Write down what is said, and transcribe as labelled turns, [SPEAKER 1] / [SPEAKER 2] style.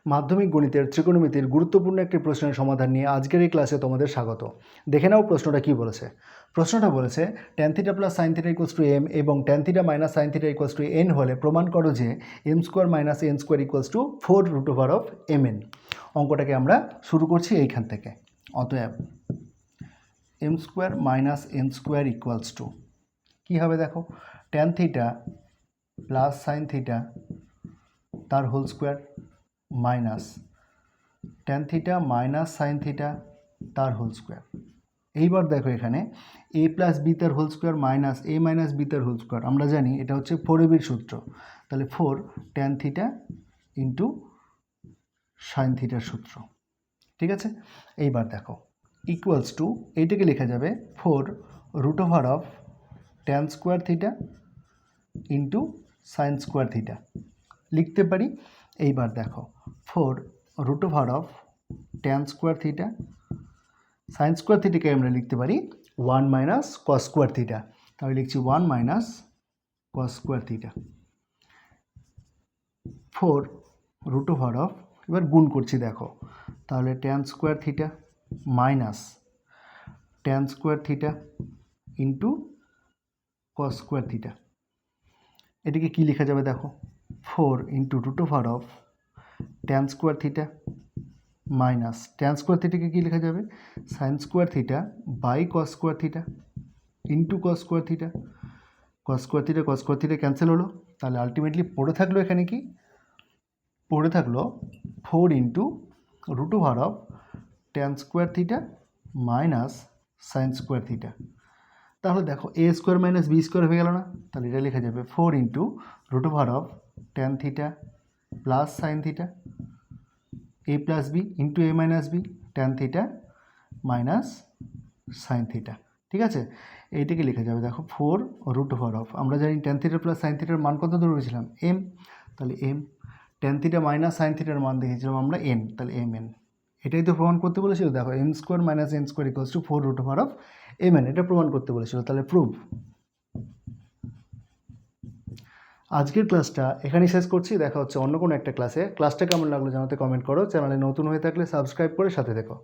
[SPEAKER 1] মাধ্যমিক গণিতের ত্রিকোণমিতির গুরুত্বপূর্ণ একটি প্রশ্নের সমাধান নিয়ে আজকের এই ক্লাসে তোমাদের স্বাগত। দেখে নাও প্রশ্নটা কি বলেছে। প্রশ্নটা বলেছে tan θ + sin θ = m এবং tan θ - sin θ = n হলে প্রমাণ করো যে m² - n² = 4√mn। অঙ্কটাকে আমরা শুরু করছি এইখান থেকে। অতএব m² - n² কী হবে দেখো, tan θ + sin θ তার whole square minus tan θ - sin θ তার হোল স্কোয়ার। এইবার দেখো এখানে a + b তার whole square minus a - b তার হোল স্কোয়ার। আমরা জানি এটা হচ্ছে 4ab সূত্র, তাহলে 4 tan θ ইন্টু sin θ সূত্র। ঠিক আছে, এইবার দেখো ইকুয়ালস টু এইটাকে লেখা যাবে 4√tan² θ ইন্টু sin² θ লিখতে পারি। এইবার দেখো 4√tan² θ sin² θকে আমরা লিখতে পারি 1 - cos² θ, তাহলে লিখছি 1 - cos² θ। 4 এবার গুণ করছি দেখো, তাহলে tan² θ minus tan² θ into cos² θ। এটিকে কী লেখা যাবে দেখো, 4 √tan² θ মাইনাস tan² θকে কী লেখা যাবে, sin² θ by cos² θ into cos² θ। cos² θ cancel হলো, তাহলে আলটিমেটলি পড়ে থাকলো এখানে কি, পড়ে থাকলো 4 √tan² θ মাইনাস sin² θ। তাহলে দেখো a² - b² হয়ে গেল না, তাহলে এটা লেখা যাবে 4 √tan θ plus sin θ a + b into a - b tan θ minus sin θ। ঠিক আছে, এইটাকে লেখা যাবে দেখো 4 √ আমরা জানি tan θ প্লাস sin θ মান কত ধরেছিলাম, m, তাহলে m। tan θ মাইনাস sin θ মান দেখেছিলাম আমরা n, তাহলে mn। এটাই তো প্রমাণ করতে বলেছিল, দেখো m² - n² = 4√mn, এটা প্রমাণ করতে বলেছিল, তাহলে প্রুভ। আজকের ক্লাসটা এখানেই শেষ করছি, দেখা হচ্ছে অন্য কোনো একটা ক্লাসে। ক্লাসটা কেমন লাগলো জানাতে কমেন্ট করো, চ্যানেলে নতুন হয়ে থাকলে সাবস্ক্রাইব করে সাথে দেখো।